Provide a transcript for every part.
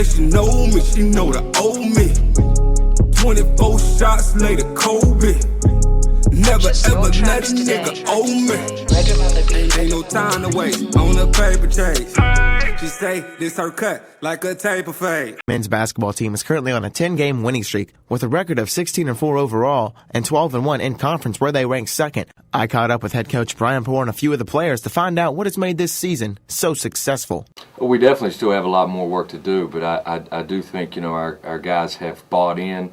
say she know me, she know the old me. 24 shots later, Kobe. Never ever let a nigga owe me. Ain't no time to waste on a paper chase. She say this her cut like a taper fade. Men's basketball team is currently on a 10-game winning streak with a record of 16-4 overall and 12-1 in conference where they rank second. I caught up with head coach Brian Poore and a few of the players to find out what has made this season so successful. Well, we definitely still have a lot more work to do, but I do think, you know, our guys have bought in,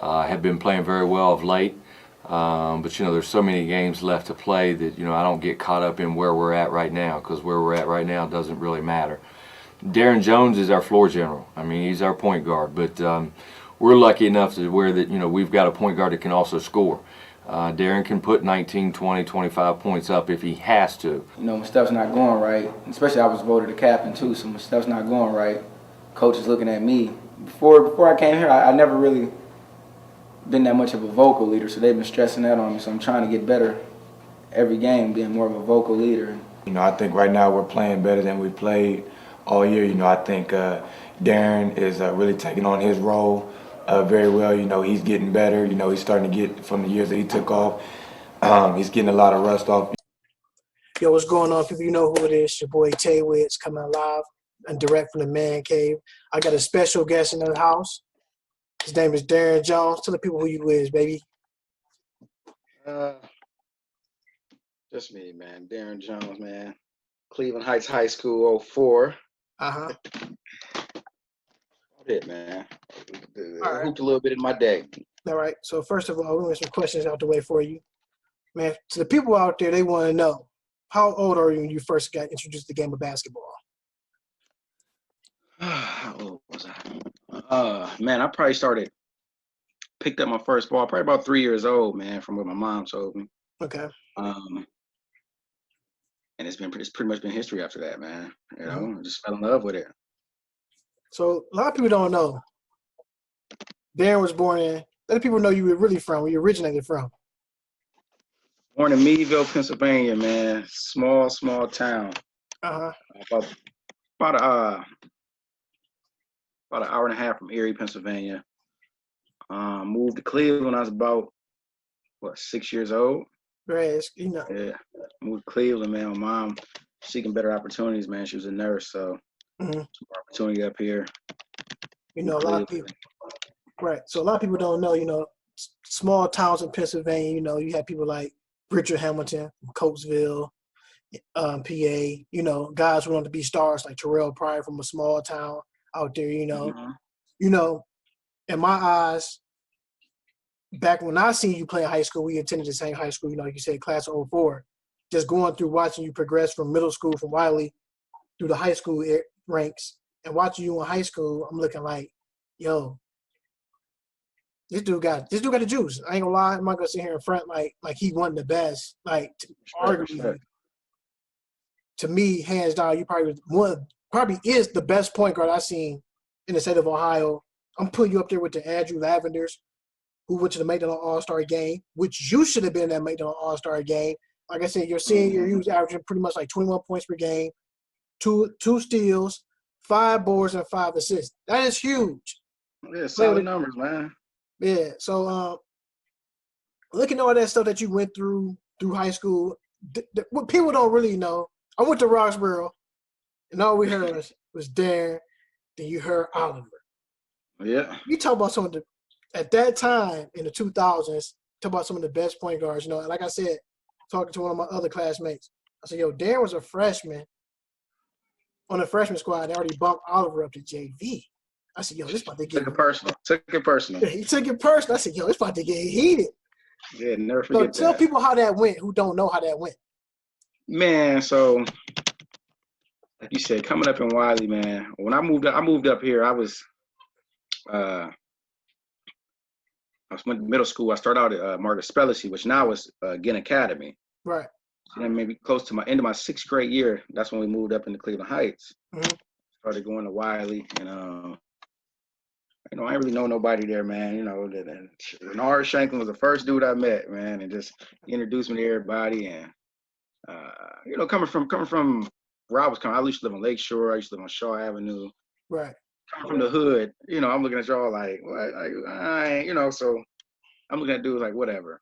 have been playing very well of late. But, you know, there's so many games left to play that, you know, I don't get caught up in where we're at right now, because where we're at right now doesn't really matter. Darren Jones is our floor general. I mean, he's our point guard, but we're lucky enough to where that, you know, we've got a point guard that can also score. Darren can put 19, 20, 25 points up if he has to. You know, when stuff's not going right, especially I was voted the captain too, so when stuff's not going right, coach is looking at me. Before I came here, I never really been that much of a vocal leader, so they've been stressing that on me, so I'm trying to get better every game, being more of a vocal leader. You know, I think right now we're playing better than we played all year. You know, I think Darren is really taking on his role very well. You know, he's getting better. You know, he's starting to get, from the years that he took off, he's getting a lot of rust off. Yo, what's going on, people? You know who it is. Your boy Tae Wiggs coming live and direct from the Mancave. I got a special guest in the house. His name is Darren Jones. Tell the people who you is, baby. Just me, man. Darren Jones, man. Cleveland Heights High School, 04. Uh-huh. That's it, man. All right. Hooped a little bit in my day. All right. So first of all, we want some questions out the way for you. Man, to the people out there, they want to know, how old are you when you first got introduced to the game of basketball? How old was I? Man, I probably picked up my first ball probably about 3 years old, man, from what my mom told me. Okay. And it's pretty much been history after that, man. You know, I just fell in love with it. So a lot of people don't know. Darren was born in, let people know you were really from, where you originated from. Born in Meadville, Pennsylvania, man. Small town. Uh-huh. About an hour and a half from Erie, Pennsylvania. Moved to Cleveland when I was about, 6 years old? Right, you know. Yeah, moved to Cleveland, man. My mom seeking better opportunities, man. She was a nurse, so some opportunity up here. You know, a lot of people. Right. So a lot of people don't know, you know, small towns in Pennsylvania, you know, you have people like Richard Hamilton, Coatesville, PA, you know, guys who want to be stars like Terrell Pryor from a small town out there, you know. You know, in my eyes, back when I seen you play in high school, we attended the same high school, you know, like you said, class of 04. Just going through watching you progress from middle school from Wiley through the high school ranks and watching you in high school, I'm looking like, yo, this dude got the juice. I ain't gonna lie, I'm not gonna sit here in front like he won the best. Like arguably, to me, hands down, you probably is the best point guard I've seen in the state of Ohio. I'm putting you up there with the Andrew Lavenders, who went to the McDonald All-Star game, which you should have been in that McDonald All-Star game. Like I said, your senior year, you was averaging pretty much like 21 points per game, two steals, 5 boards, and 5 assists. That is huge. Yeah, solid numbers, man. Yeah. So looking at all that stuff that you went through high school, what people don't really know, I went to Roxborough, and all we heard was Darren, then you heard Oliver. Yeah. You talk about some of the, at that time in the 2000s, talk about some of the best point guards. You know, like I said, talking to one of my other classmates, I said, yo, Darren was a freshman on the freshman squad. They already bumped Oliver up to JV. I said, yo, this about to get Took it personal. Yeah, he took it personal. I said, yo, it's about to get heated. Yeah, never forget so tell people how that went, who don't know how that went. Man, so like you said, coming up in Wiley, man. When I moved up here, I was went to middle school. I started out at Margaret Spellacy, which now is Ginn Academy. Right. And then maybe close to my end of my 6th grade year, that's when we moved up into Cleveland Heights. Started going to Wiley, and you know, I didn't really know nobody there, man. You know, Renard Shanklin was the first dude I met, man, and just he introduced me to everybody. And you know, coming from where I was coming, I used to live on Lakeshore. I used to live on Shaw Avenue. Right. from the hood, you know, I'm looking at y'all like, what? Like, I ain't, you know, so I'm looking at dudes like, whatever.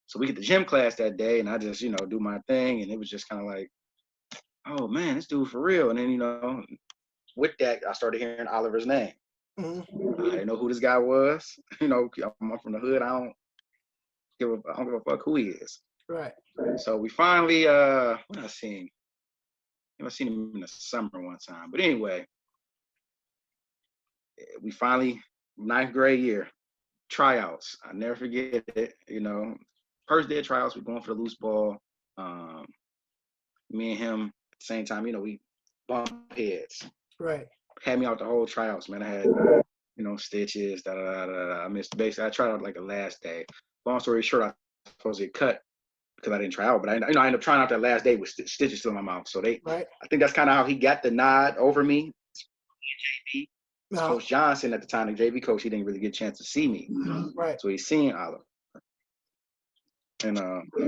So we get the gym class that day, and I just, you know, do my thing, and it was just kind of like, oh man, this dude for real. And then, you know, with that, I started hearing Oliver's name. Mm-hmm. I didn't know who this guy was. You know, I'm from the hood. I don't give a fuck who he is. Right. So we finally, what I seen? I seen him in the summer one time. But anyway, we finally, 9th grade year, tryouts. I never forget it. You know, first day of tryouts, we're going for the loose ball. Me and him at the same time, you know, we bump heads. Right. Had me out the whole tryouts, man. I had, you know, stitches, I missed basically. I tried out like the last day. Long story short, I was supposed to get cut because I didn't try out, but I ended up trying out that last day with stitches still in my mouth. So I think that's kind of how he got the nod over me. JV. Coach Johnson at the time, the JV coach, he didn't really get a chance to see me. Right. So he's seen Oliver. And but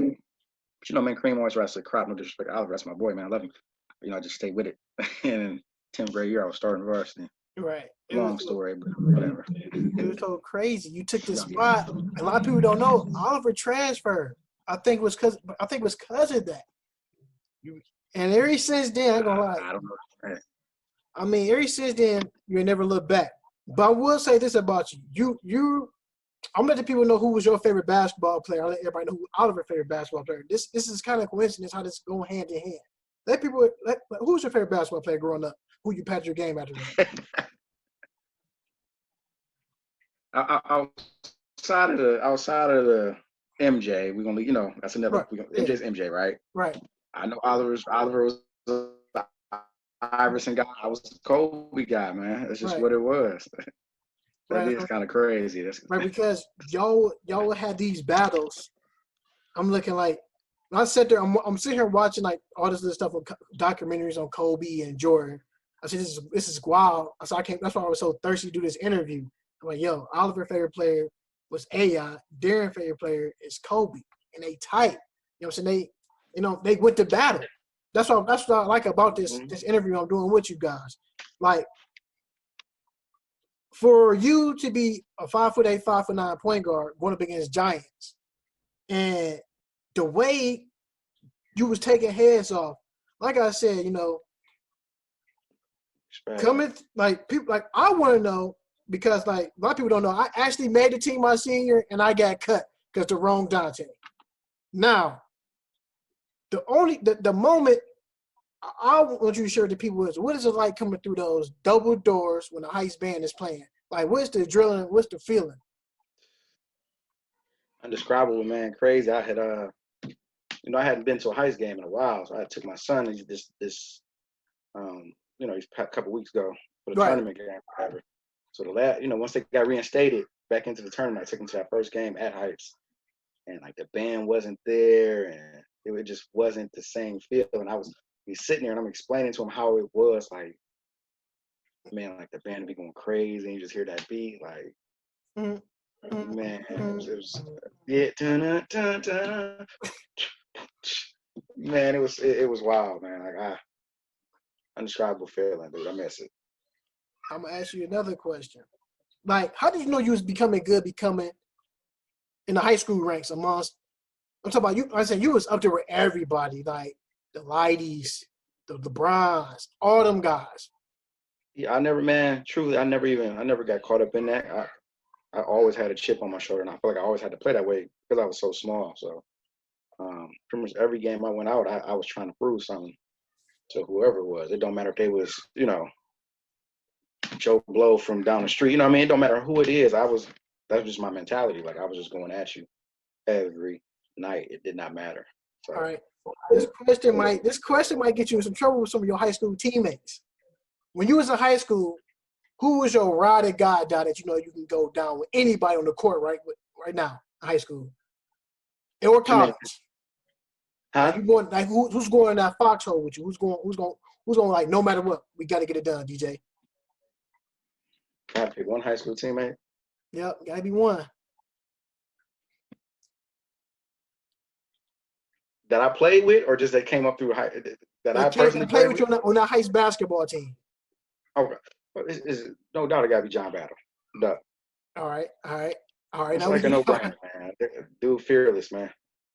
you know, man, Kareem always writes a crap, no disrespect to Oliver. That's my boy, man. I love him. You know, I just stayed with it. And 10th grade year, I was starting varsity. Right. Long story, but whatever. It was so crazy. You took this spot. A lot of people don't know. Oliver transferred. I think it was because of that. And ever since then, I'm gonna lie. I don't know. I mean, ever since then, you never look back. But I will say this about you. I'm gonna let the people know who was your favorite basketball player. I'll let everybody know who Oliver's favorite basketball player. This is kind of coincidence how this go hand in hand. Who was your favorite basketball player growing up? Who you patted your game after that? Outside of the MJ, we're gonna, you know, that's another. Right. MJ's MJ, right? Right. I know Oliver was the Iverson guy. I was the Kobe guy, man. That's just what it was. That is kind of crazy. Right, because y'all had these battles. I'm looking like I sat there. I'm sitting here watching like all this other stuff, documentaries on Kobe and Jordan. I said, this is wild. So that's why I was so thirsty to do this interview. I'm like, yo, Oliver's favorite player was AI. Darren's favorite player is Kobe, and they tight. You know what I'm saying? They went to battle. That's what I like about this interview I'm doing with you guys. Like, for you to be a 5'8", 5'9" point guard going up against giants, and the way you was taking heads off, like I said, you know, coming like people like I want to know because like a lot of people don't know. I actually made the team my senior and I got cut because the wrong Dante. Now, the moment I want you to share with the people is what is it like coming through those double doors when the Heist band is playing? Like, what's the drilling? What's the feeling? Indescribable, man. Crazy. I had you know, I hadn't been to a Heist game in a while, so I took my son this you know, a couple weeks ago for the tournament game, whatever. So you know, once they got reinstated back into the tournament, I took him to that first game at Heights, and like the band wasn't there, and it just wasn't the same feel. And he's sitting there, and I'm explaining to him how it was, like, man, like the band would be going crazy, and you just hear that beat, like, man, it was yeah, man, it was wild, man. Like, indescribable feeling, dude. I miss it. I'm gonna ask you another question. Like, how did you know you was becoming in the high school ranks amongst? I'm talking about you. I said you was up there with everybody, like the Lighties, the LeBrons, all them guys. Yeah, I never got caught up in that. I always had a chip on my shoulder, and I feel like I always had to play that way because I was so small. So, pretty much every game I went out, I was trying to prove something to whoever it was. It don't matter if they was, you know, Joe Blow from down the street. You know what I mean? It don't matter who it is. That was just my mentality. Like, I was just going at you every night. It did not matter. So, all right. This question might get you in some trouble with some of your high school teammates. When you was in high school, who was your ride or die that you know you can go down with anybody on the court right now in high school or college? Huh? Like, you going like who's going in that foxhole with you? Who's going like no matter what, we got to get it done, DJ. Can I pick one high school teammate? Yep, gotta be one. That I played with, or just that came up through high? That I personally played with you on that Heist basketball team. Okay. It's no doubt it got to be John Battle. Duh. All right. It's Now like a no-brainer, man. Dude, fearless, man.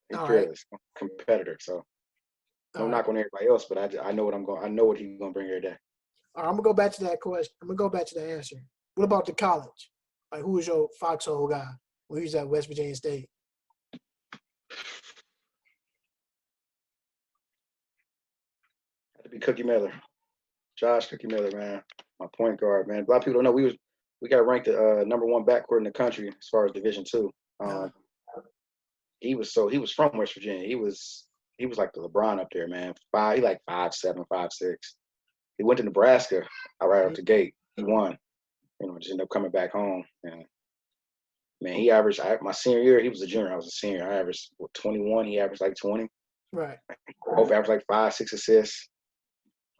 He's fearless, competitor. So no knock on everybody else, but I know what I know what he's gonna bring every day. All right, I'm gonna go back to that question. I'm gonna go back to the answer. What about the college? Like, who was your foxhole guy when he was at West Virginia State? Had to be Cookie Miller, Josh Cookie Miller, man. My point guard, man. A lot of people don't know we got ranked the number 1 backcourt in the country as far as Division II. He was from West Virginia. He was like the LeBron up there, man. He like 5'7", 5'6". He went to Nebraska right out the gate. He won. Just ended up coming back home. And man, he averaged my senior year. He was a junior. I was a senior. I averaged 21. He averaged like 20. Right. Both averaged like 5, 6 assists.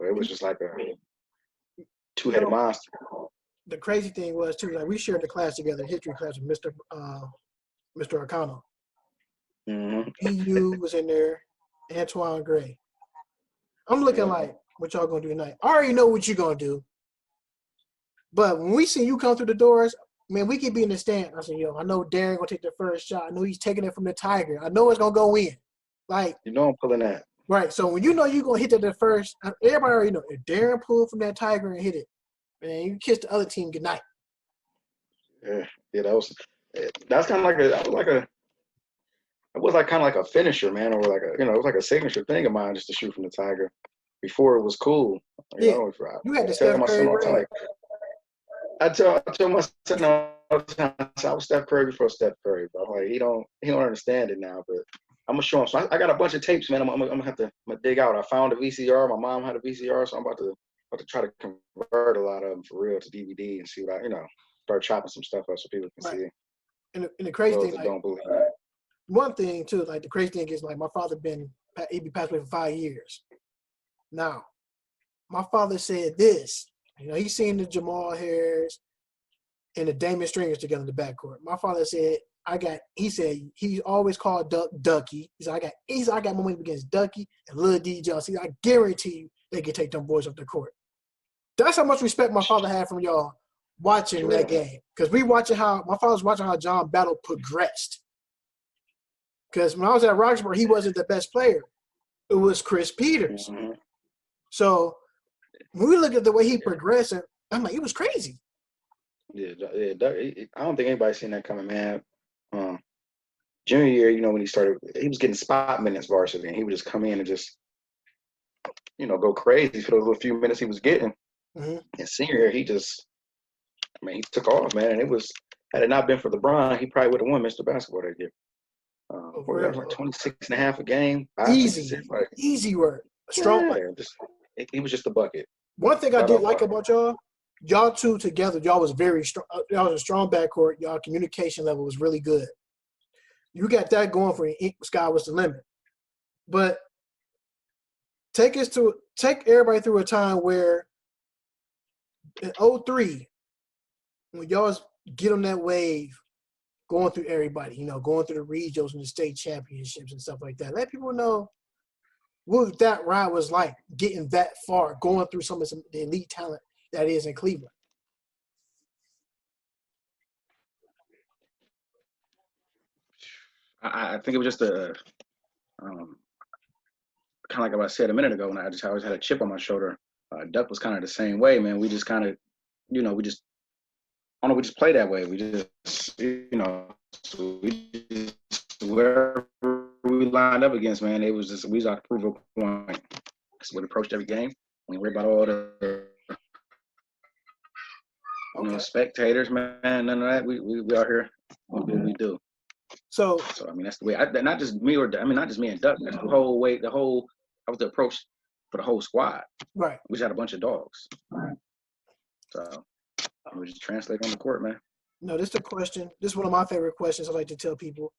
But it was just like a two-headed monster. The crazy thing was too, like we shared the class together, history class with Mr. O'Connell. EU was in there, Antoine Gray. I'm looking like, what y'all gonna do tonight? I already know what you're gonna do. But when we see you come through the doors, man, we could be in the stand. I said, yo, I know Darren gonna take the first shot. I know he's taking it from the Tiger. I know it's gonna go in. Like, I'm pulling that. Right. So when you know you're gonna hit that the first, everybody already know if Darren pulled from that Tiger and hit it, man, you kiss the other team goodnight. Yeah, that's kind of like it was like kind of like a finisher, man, or like it was like a signature thing of mine just to shoot from the Tiger before it was cool. You had to Steph Curry. Right? I tell my son all the time, I was Steph Curry before Steph Curry, but I'm like, he don't understand it now, but I'm gonna show him. So I got a bunch of tapes, man. I'm gonna have to dig out. I found a VCR. My mom had a VCR, so I'm about to try to convert a lot of them for real to DVD and see what start chopping some stuff up so people can see it. And the crazy thing, don't believe it. One thing too, like the crazy thing is, like my father he passed away for 5 years. Now, my father said this. He's seen the Jamal Harris and the Damian Stringers together in the backcourt. My father said, he said he always called Ducky. He said, I got momentum against Ducky and Lil D. Jones. He said, I guarantee you they can take them boys off the court. That's how much respect my father had from y'all watching that game. Because my father was watching how John Battle progressed. Because when I was at Roxburgh, he wasn't the best player. It was Chris Peters. Mm-hmm. So when we look at the way he progressed, I'm like, it was crazy. Yeah, I don't think anybody's seen that coming, man. Junior year, when he started, he was getting spot minutes varsity, and he would just come in and just, go crazy for those little few minutes he was getting. Mm-hmm. And senior year, he took off, man. And had it not been for LeBron, he probably would have won Mr. Basketball that year. Like 26 and a half a game. Easy work. Strong. Yeah, he was just a bucket. One thing I did like about y'all two together, y'all was very strong. Y'all was a strong backcourt. Y'all communication level was really good. You got that going for you. Sky was the limit. But take everybody through a time where in 2003, when y'all get on that wave, going through everybody, going through the regionals and the state championships and stuff like that. Let people know what that ride was like, getting that far, going through some of the elite talent that is in Cleveland. I think it was just kind of like what I said a minute ago, when I always had a chip on my shoulder. Duck was kind of the same way, man. We just kind of, we just play that way. We just, wherever we lined up against, man, it was just, we just had to prove a point. That's what we approached every game. We worry about all the spectators, man. None of that. We out here. We do. So that's the way. Not just me and Duck. That's the whole way. That was the approach for the whole squad. Right. We just had a bunch of dogs. Right. So we just translate on the court, man. No, this is the question. This is one of my favorite questions I like to tell people.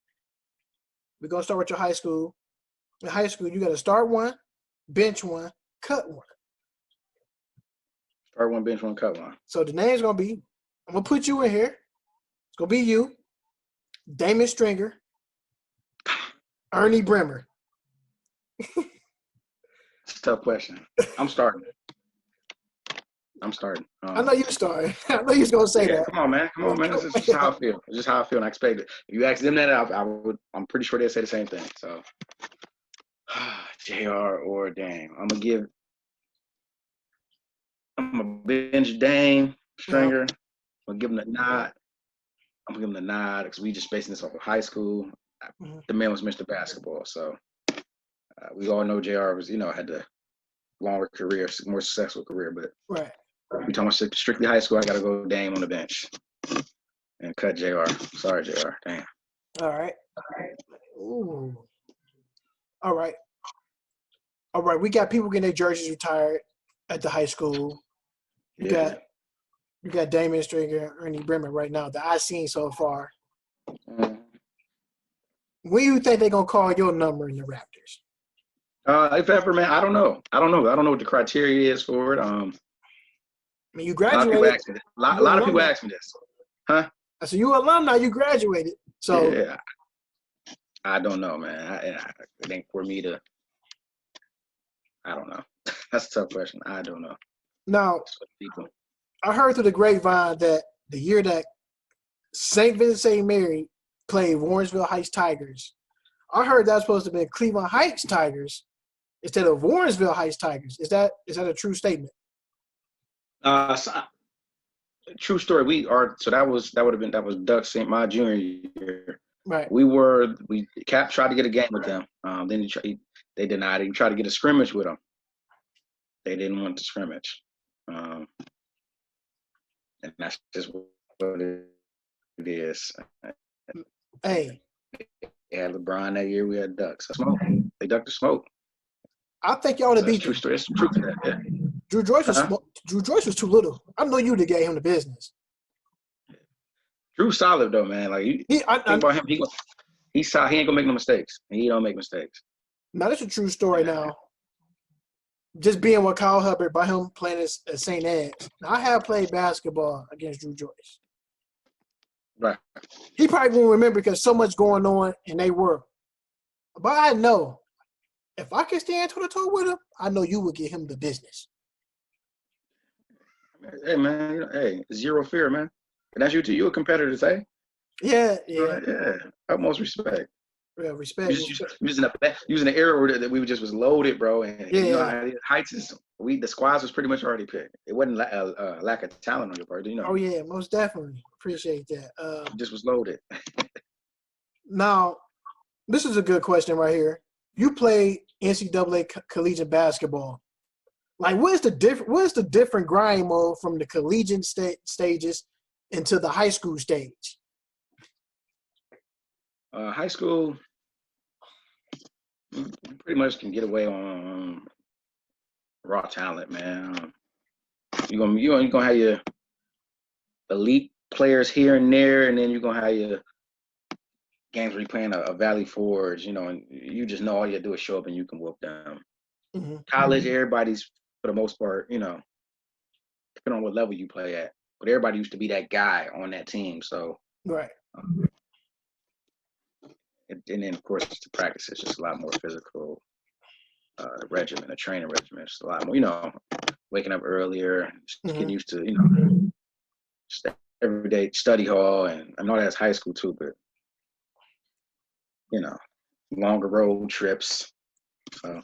We're gonna start with your high school. In high school, you got to start one, bench one, cut one. Start one, bench one, cut one. So the name's gonna be. I'm gonna put you in here. It's gonna be you, Damian Stringer, Ernie Bremer. It's a tough question. I'm starting. I'm starting. I know you started. I know you was gonna say that. Come on, man. This is just how I feel. It's just how I feel, and I expect it. If you ask them that, I'm pretty sure they'll say the same thing. So, JR or Dame, I'm gonna bench Dame Stringer. I'm gonna give him the nod. Because we just basing this off of high school. The man was Mr. Basketball, so we all know JR was, had the longer career, more successful career. But right. we talking about strictly high school. I gotta go Dame on the bench and cut JR. Sorry, JR. Damn. All right. Ooh. All right. We got people getting their jerseys retired at the high school. You got Damian Stringer, Ernie Brimmer right now that I've seen so far. When do you think they're gonna call your number in the Raptors? If ever, man, I don't know. I don't know what the criteria is for it. I mean, you graduated. A lot of people ask me this. Huh? So you alumni, you graduated. So yeah, I don't know, man. I think for me to, I don't know. That's a tough question. I don't know. Now, I heard through the grapevine that the year that St. Vincent St. Mary played Warrensville Heights Tigers, I heard that was supposed to be Cleveland Heights Tigers instead of Warrensville Heights Tigers. Is that a true statement? True story. That was Duck St. my junior year. Right. Cap tried to get a game with them. Then they denied it. He tried to get a scrimmage with them. They didn't want the scrimmage. And that's just what it is. Hey. They had LeBron that year. We had Ducks. Smoke. They ducked the smoke. I think y'all would have beat true story. There's some truth to that. Yeah. Drew Joyce was too little. I know you to gave him the business. Drew's solid though, man. Like think about him. He's solid. He ain't gonna make no mistakes. He don't make mistakes. Now that's a true story. Now, just being with Kyle Hubbard by him playing at St. Ed's. Now, I have played basketball against Drew Joyce. Right. He probably won't remember because so much going on and they were. But I know if I can stand toe to toe with him, I know you would give him the business. Hey man, zero fear, man. And that's you too. You a competitor, say? Yeah. Yeah. Utmost respect. Yeah, respect. Using the era that we just was loaded, bro. And you know how Heights is. The squads was pretty much already picked. It wasn't a lack of talent on your part, you know. Oh yeah, most definitely. Appreciate that. Just was loaded. Now, this is a good question right here. You play NCAA collegiate basketball. Like, what is the different grind mode from the collegiate stages into the high school stage? High school, you pretty much can get away on raw talent, man. You're gonna have your elite players here and there, and then you're gonna have your games where you're playing a Valley Forge, and you just know all you have to do is show up and you can whoop them. Mm-hmm. College, everybody's for the most part, depending on what level you play at. But everybody used to be that guy on that team, so right. And then of course the practice is just a lot more physical. Regimen, a training regimen, just a lot more. Waking up earlier, just getting used to, just everyday study hall, and I know that's high school too, but longer road trips. So.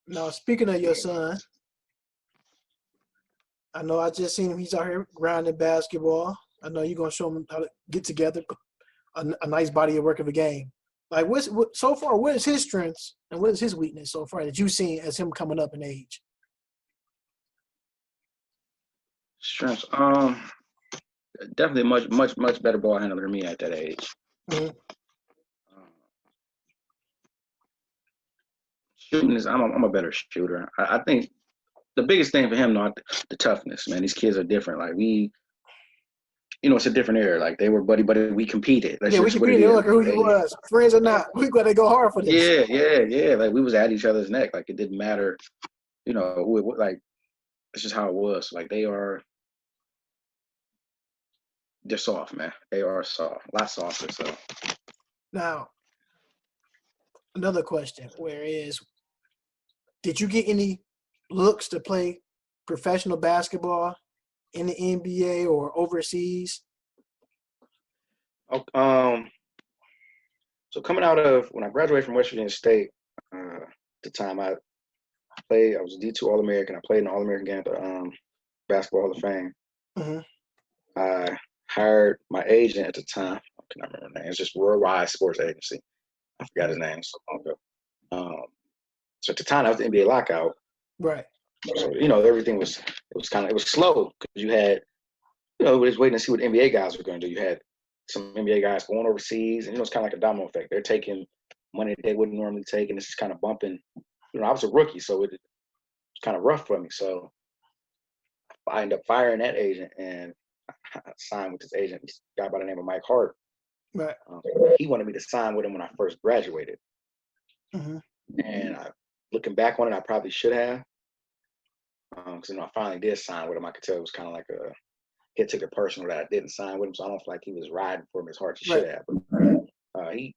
Now, speaking of your son, I know I just seen him. He's out here grinding basketball. I know you're gonna show him how to get together a nice body of work of a game. Like, so far, what is his strengths and what is his weakness so far that you've seen as him coming up in age? Strengths, definitely much better ball handler than me at that age. Mm-hmm. Shooting is, I'm a better shooter. I think the biggest thing for him, though, the toughness, man. These kids are different. Like it's a different era. Like they were buddy, we competed. We competed. Look who you was, friends or not. We got to go hard for this. Yeah. Like we was at each other's neck. Like it didn't matter, who it was. Like it's just how it was. Like they're soft, man. They are soft, a lot softer. So now, another question: did you get any looks to play professional basketball in the NBA or overseas? So coming out of when I graduated from West Virginia State, at the time I was a D2 All-American. I played in the All-American game at the Basketball Hall of Fame. Mm-hmm. I hired my agent at the time. I cannot remember the name. It's just Worldwide Sports Agency. I forgot his name so long ago. So at the time, that was the NBA lockout. Right. So everything was slow because you had was waiting to see what NBA guys were going to do. You had some NBA guys going overseas, and it's kind of like a domino effect. They're taking money that they wouldn't normally take, and it's just kind of bumping. I was a rookie, so it was kind of rough for me. So I ended up firing that agent, and I signed with this agent, this guy by the name of Mike Hart. Right. He wanted me to sign with him when I first graduated. Mm-hmm. And looking back on it, I probably should have. Because I finally did sign with him. I could tell it was kind of like he took it personal that I didn't sign with him, so I don't feel like he was riding for me as hard as he should have. But I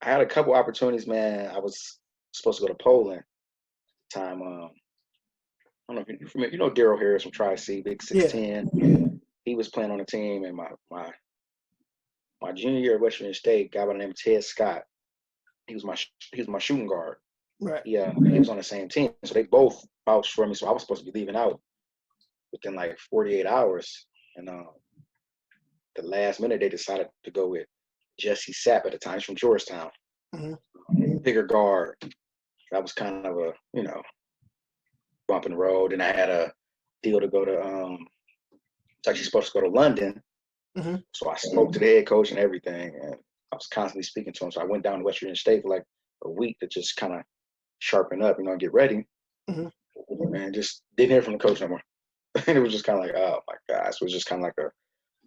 had a couple opportunities, man. I was supposed to go to Poland at the time. I don't know if you're familiar. Daryl Harris from Tri-C, big 6'10". Yeah. He was playing on the team, and my junior year at West Virginia State, a guy by the name of Ted Scott, he was my shooting guard. Right. Yeah, he was on the same team, so they both vouched for me. So I was supposed to be leaving out within like 48 hours, and the last minute they decided to go with Jesse Sapp at the time. He's from Georgetown, bigger guard. That was kind of a bump in the road. And I had a deal to go to. It's actually supposed to go to London, so I spoke to the head coach and everything, and I was constantly speaking to him. So I went down to West Virginia State for like a week to just kind of sharpen up, and get ready. And just didn't hear from the coach no more. And it was just kind of like, oh my gosh, it was just kind of like a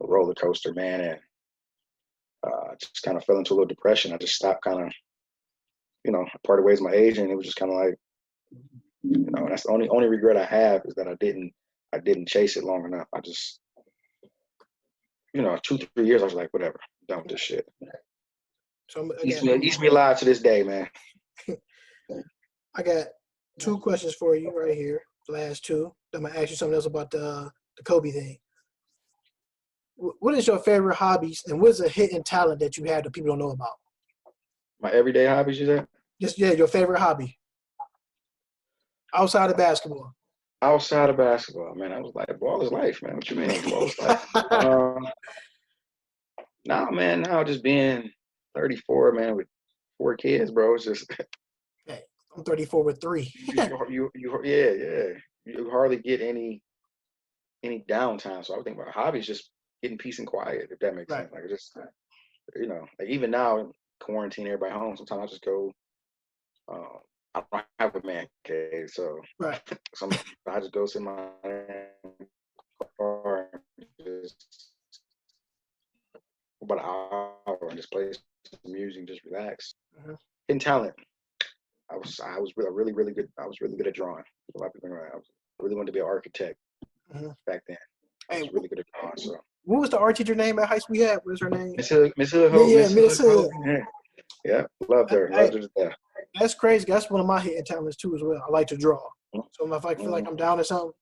roller coaster, man. And just kind of fell into a little depression. I just stopped kind of, parted ways with my agent. It was just kind of like, that's the only regret I have is that I didn't chase it long enough. I just, 2-3 years, I was like, whatever, I'm done with this shit. So Eats me alive to this day, man. I got 2 questions for you right here. The last 2. I'm gonna ask you something else about the Kobe thing. What is your favorite hobbies, and what's a hidden talent that you have that people don't know about? My everyday hobbies, you said? Just your favorite hobby outside of basketball. Outside of basketball, man, I was like, ball is life, man. What you mean, ball is life? Now just being 34, man, with 4 kids, bro. It's just. Hey, I'm 34 with 3. You hardly get any downtime. So I would think about hobbies, just getting peace and quiet, if that makes sense. Like just, like even now, quarantine, everybody home. Sometimes I just go. I don't have a man cave, so I just go sit in my car and just about an hour and just play some music, just relax. In talent, I was really good. I was really good at drawing. A lot of people know I really wanted to be an architect back then. I was really good at drawing. So what was the art teacher name at high school? What was her name? Miss Hood. Miss Hood. Yeah, loved her. Loved her to death. That's crazy. That's one of my hidden talents too, as well. I like to draw. So if I feel like I'm down or something,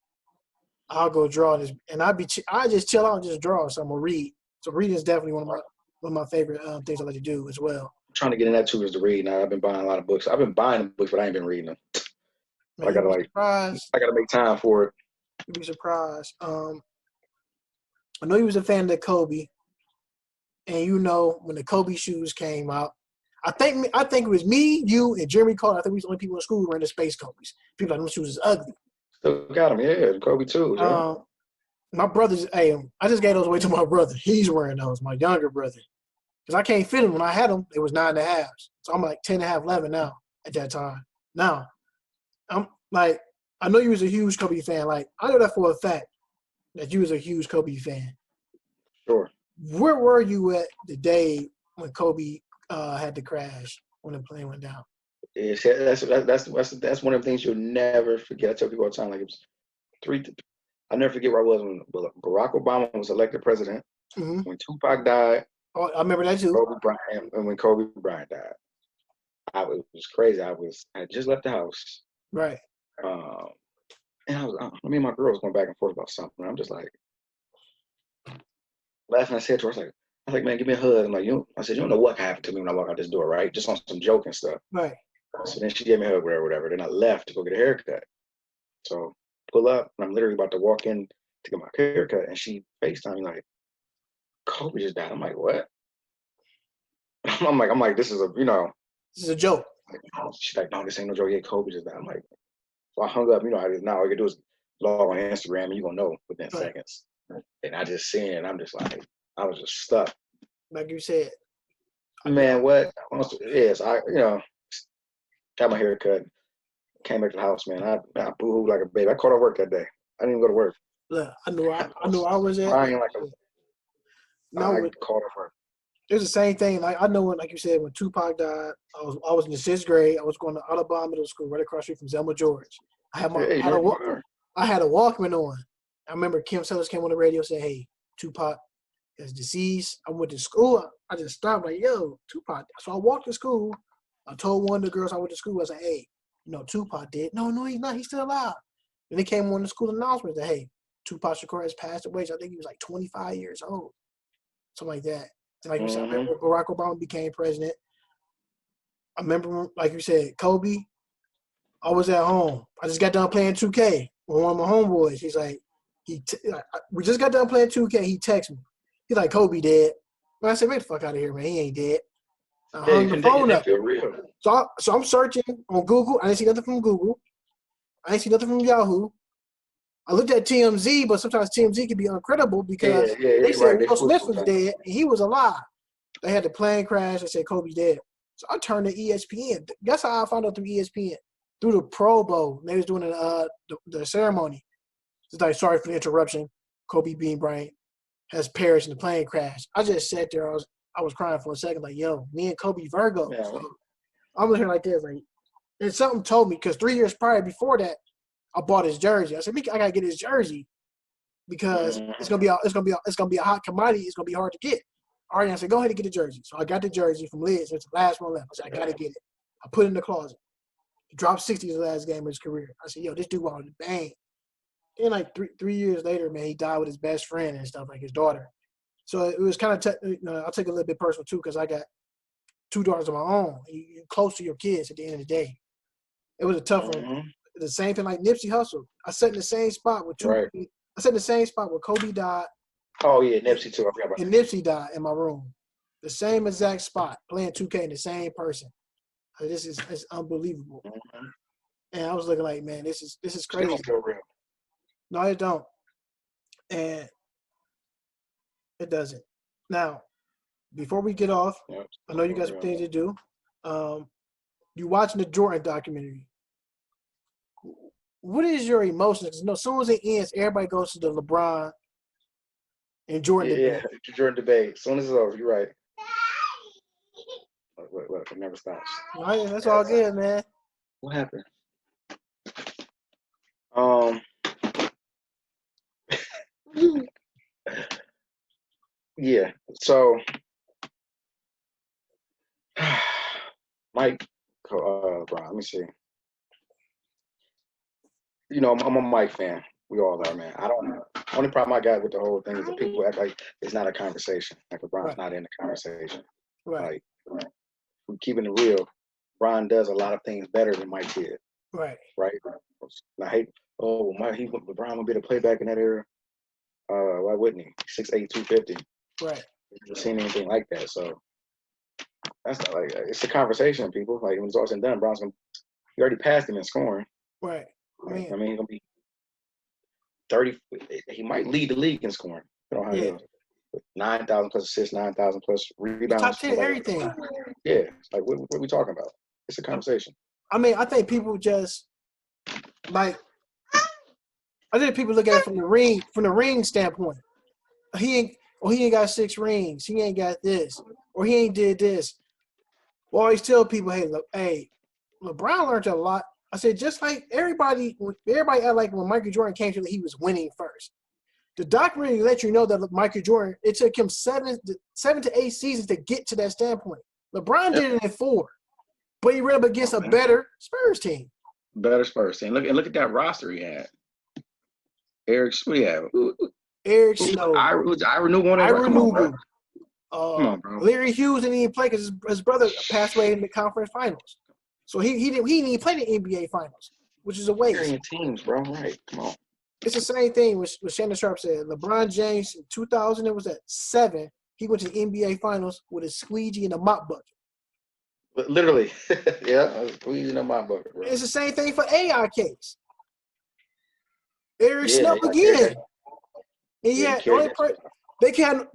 I'll go draw this, and I just chill out and just draw. So I'm gonna read. So reading is definitely one of my favorite things I like to do as well. I'm trying to get in that too, is to read. Now I've been buying a lot of books. I've been buying books, but I ain't been reading them. Man, I gotta make time for it. You'd be surprised. I know you was a fan of Kobe, and when the Kobe shoes came out, I think it was me, you, and Jeremy Carter. I think we was the only people in school who wearing the Space Kobe's. People like them shoes is ugly. Still got them, yeah. Kobe too. Yeah. My brother's. Hey, I just gave those away to my brother. He's wearing those. My younger brother, because I can't fit them. When I had them, it was 9.5. So I'm like 10.5, 11 now. At that time, now I'm like, I know you was a huge Kobe fan. Like I know that for a fact that you was a huge Kobe fan. Sure. Where were you at the day when Kobe had to crash when the plane went down? Yeah, that's one of the things you'll never forget. I tell people all the time, like it was 3. I'll never forget where I was when Barack Obama was elected president. When Tupac died. Oh, I remember that too. Kobe Bryant, and when Kobe Bryant died, it was crazy. I had just left the house. Right. And me and my girl was going back and forth about something. I'm just like laughing. I said to her, I was like, man, give me a hug. I'm like, I said, you don't know what happened to me when I walk out this door, right? Just on some joking stuff. Right. So then she gave me a hug, whatever. Then I left to go get a haircut. So pull up, and I'm literally about to walk in to get my haircut, and she FaceTime me like, Kobe just died. I'm like, what? I'm like, this is This is a joke. She's like, no, this ain't no joke. Yeah, Kobe just died. I'm like, so I hung up. Now all I can do is log on Instagram, and you're gonna know within seconds. And I just seen it. I'm just like, I was just stuck. Like you said. Man, what? Yes, got my hair cut. Came back to the house, man. I boo-hooed like a baby. I called off work that day. I didn't even go to work. Look, I knew I was at. I called off work. It was the same thing. Like I know when, like you said, when Tupac died, I was in the 6th grade. I was going to Audubon Middle School, right across the street from Zelma George. I had a Walkman on. I remember Kim Sellers came on the radio and said, "Hey, Tupac is deceased." I went to school. I just stopped like, "Yo, Tupac." So I walked to school. I told one of the girls I went to school, I was like, "Hey, Tupac dead." No, he's not. He's still alive. And they came on the school announcement that, "Hey, Tupac Shakur has passed away." So I think he was like 25 years old, something like that. And like you said, I remember Barack Obama became president. I remember, like you said, Kobe. I was at home. I just got done playing 2K with one of my homeboys. He's like, we just got done playing 2K. He texts me. He's like, Kobe dead. And I said, "Get the fuck out of here, man. He ain't dead." I hung the phone up. So I'm searching on Google. I didn't see nothing from Google. I didn't see nothing from Yahoo. I looked at TMZ, but sometimes TMZ can be uncredible because they said Will Smith was dead and he was alive. They had the plane crash. They said Kobe's dead. So I turned to ESPN. That's how I found out through ESPN. Through the Pro Bowl. They was doing the ceremony. It's like, sorry for the interruption. Kobe Bean Bryant has perished in the plane crash. I just sat there. I was crying for a second, like, yo, me and Kobe Virgo. Yeah. So I'm looking like this, like, and something told me, because 3 years prior before that, I bought his jersey. I said, I gotta get his jersey because it's gonna be a hot commodity. It's gonna be hard to get. All right, I said, go ahead and get the jersey. So I got the jersey from Liz. It's the last one left. I said, I gotta get it. I put it in the closet. He dropped 60 his last game of his career. I said, yo, this dude wanted to bang. And like 3 years later, man, he died with his best friend and stuff, like his daughter. So it was kind of, I'll take a little bit personal too, because I got 2 daughters of my own. You're close to your kids at the end of the day. It was a tough one. The same thing like Nipsey Hussle. I sat in the same spot with Tupac. Right. I sat in the same spot where Kobe died. Oh yeah, Nipsey too. I forgot about and Nipsey died in my room. The same exact spot, playing 2K in the same person. This is unbelievable. And I was looking like, man, this is crazy. It don't feel real. No, it don't. And it doesn't. Now, before we get off, I know you got some things to do. You watching the Jordan documentary. What is your emotions? Because as soon as it ends, everybody goes to the LeBron and Jordan debate. Yeah, Jordan debate. As soon as it's over, you're right. Look, it never stops. Right, that's all good, man. What happened? Yeah. So, Mike, Brian, let me see. I'm a Mike fan. We all are, man. I don't know. Only problem I got with the whole thing is that people act like it's not a conversation. Like LeBron's not in the conversation. Right. Like, we're keeping it real. Brian does a lot of things better than Mike did. Right. I hate, LeBron would be the playback in that era. Why wouldn't he? 6'8", 250. Right. I've never seen anything like that. So that's not like, it's a conversation, people. Like when it's all said and done, he already passed him in scoring. Right. I mean, he's gonna be 30. He might lead the league in scoring. I don't know how he is. 9,000 plus assists, 9,000 plus rebounds. Top 10 everything. Yeah. Like what are we talking about? It's a conversation. I mean, I think people just like. I think people look at it from the ring standpoint. He ain't got 6 rings. He ain't got this, or he ain't did this. Well, I always tell people, hey, LeBron learned a lot. I said, just like everybody act like when Michael Jordan came to it, he was winning first. The documentary let you know that Michael Jordan, it took him 7 to 8 seasons to get to that standpoint. LeBron did it in 4, but he ran up against a better Spurs team. Better Spurs team. Look at that roster he had. Eric, yeah. Eric Snow. Ira Newell on there. Ira Come on, bro. Newell. Come on, bro. Larry Hughes didn't even play because his brother passed away in the conference finals. So he didn't even play the NBA finals, which is a waste. Carrying teams, bro. Right. Come on. It's the same thing with Shannon Sharp said. LeBron James in 2000, it was at 7. He went to the NBA finals with a squeegee and a mop bucket. Literally. Yeah, I was squeezing in my bucket, bro. It's the same thing for AI case. Eric Snow again. And yeah,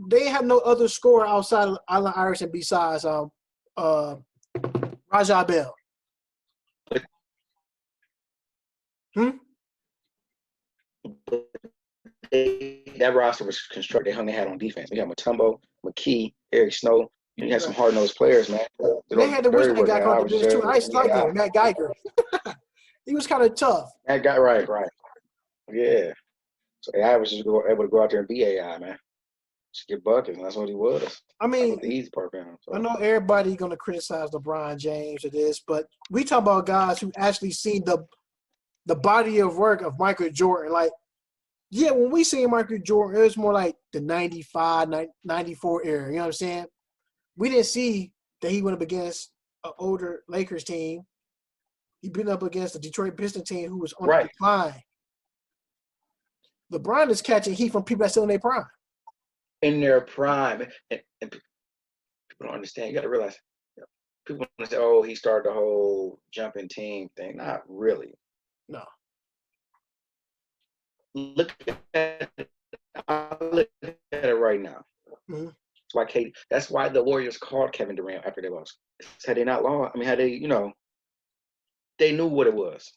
they have no other scorer outside of Allen Iverson besides Rajah Bell. That roster was constructed. They had on defense. We had Mutombo, McKee, Eric Snow. You had some hard-nosed players, man. They had the Wizard guy on the bench too. I used to like him, Matt Geiger. He was kind of tough. That guy, right. Yeah. So AI was just able to go out there and be AI, man. Just get buckets, and that's what he was. I mean, the easy part for him. So. I know everybody gonna criticize LeBron James or this, but we talk about guys who actually seen the body of work of Michael Jordan. Like, yeah, when we see Michael Jordan, it was more like the 95, 94 era. You know what I'm saying? We didn't see that he went up against an older Lakers team. He been up against the Detroit Pistons team who was on the decline. LeBron is catching heat from people that's still in their prime. In their prime. And people don't understand. You got to realize, people want to say, oh, he started the whole jumping team thing. Not really. No. Look at it right now. Mm-hmm. That's why the Warriors called Kevin Durant after they lost. Had they not lost, had they, they knew what it was.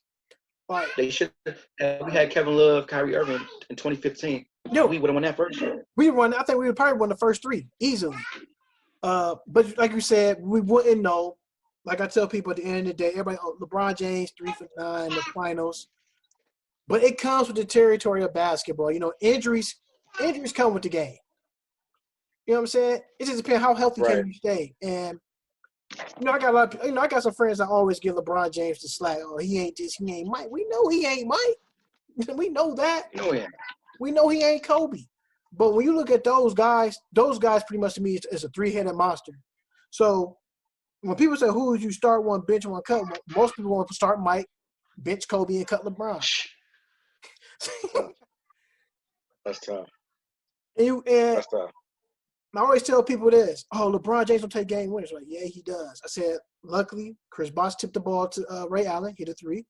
Right. They should have. We had Kevin Love, Kyrie Irving in 2015. We would have won that first year. I think we would probably won the first 3 easily. But like you said, we wouldn't know. Like I tell people at the end of the day, everybody, LeBron James 3 for 9 in the finals. But it comes with the territory of basketball. Injuries come with the game. You know what I'm saying? It just depends how healthy can you stay. And I got I got some friends that always give LeBron James the slack. Oh, he ain't this, he ain't Mike. We know he ain't Mike. We know that. We know he ain't Kobe. But when you look at those guys pretty much to me is a 3-headed monster. So when people say who would you start one, bench one, cut, most people want to start Mike, bench Kobe, and cut LeBron. That's tough. That's tough. I always tell people this. Oh, LeBron James don't take game winners. Like, yeah, he does. I said, luckily, Chris Bosh tipped the ball to Ray Allen, hit a 3.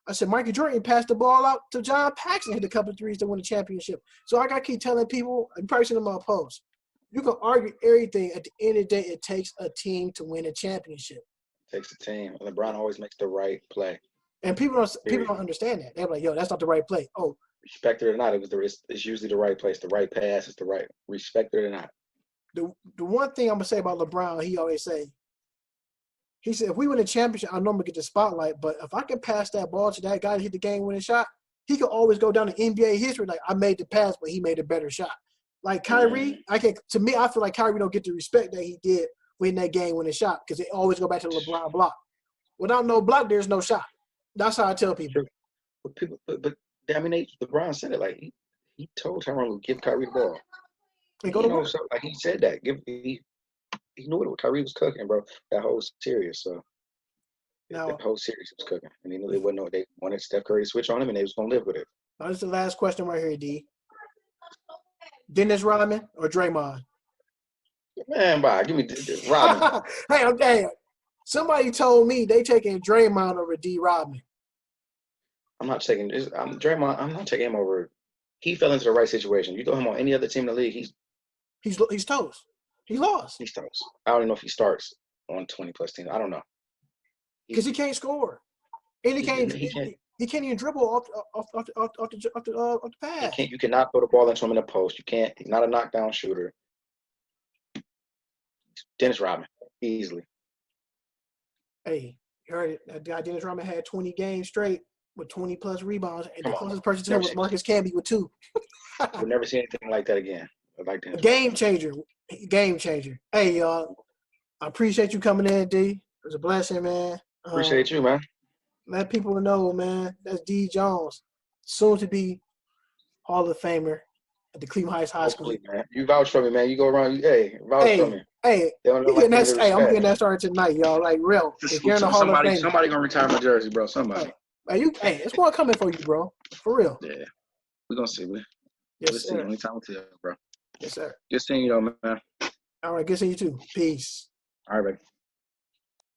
I said, Michael Jordan passed the ball out to John Paxson, hit a couple of 3s to win the championship. So I got to keep telling people, you probably seen them on post, you can argue everything. At the end of the day, it takes a team to win a championship. It takes a team. LeBron always makes the right play. And people don't understand that. They're like, yo, that's not the right play. Oh, respect it or not, it's usually the right place, the right pass, it's the right, respect it or not. The one thing I'm gonna say about LeBron, he always say, he said, if we win a championship, I normally get the spotlight, but if I can pass that ball to that guy to hit the game-winning shot, he could always go down to NBA history like I made the pass, but he made a better shot. Like Kyrie, I feel like Kyrie don't get the respect that he did when that game-winning shot because they always go back to the LeBron block. Without no block, there's no shot. That's how I tell people. LeBron said it like he told Tyronn to give Kyrie the ball. And go to work. So, like he said that. He knew what Kyrie was cooking, bro. That whole series. So that whole series was cooking. And he knew they wanted Steph Curry to switch on him and they was gonna live with it. Now, this is the last question right here, D. Dennis Rodman or Draymond? Man, bye. Give me Rodman. Hey, somebody told me they taking Draymond over D. Rodman. I'm not taking this. Draymond. I'm not taking him over. He fell into the right situation. You throw him on any other team in the league, he's toast. He lost. He's toast. I don't even know if he starts on 20+ teams. I don't know. Because he can't score, and he can't even dribble off the pass. You cannot throw the ball into him in the post. You can't. He's not a knockdown shooter. Dennis Rodman, easily. Hey, you heard it. That guy Dennis Rodman had 20 games straight with 20+ rebounds, and the closest person to him was Marcus Camby with 2. We'll never see anything like that again. Game changer. Hey, y'all. I appreciate you coming in, D. It was a blessing, man. Appreciate you, man. Let people know, man. That's D. Jones, soon to be Hall of Famer at the Cleveland Heights High School. Hopefully, man. You vouch for me, man. You go around. Vouch for me. Hey, They don't know like I'm getting that started tonight, y'all. Like, real. If you're in the Hall of Fame, somebody gonna retire my jersey, bro. Somebody. It's one coming for you, bro. For real. Yeah, we're gonna see. Yes, See. sir. Only time will tell, bro. Yes, sir. Good seeing you, though, man. All right, good seeing you too. Peace. All right, baby.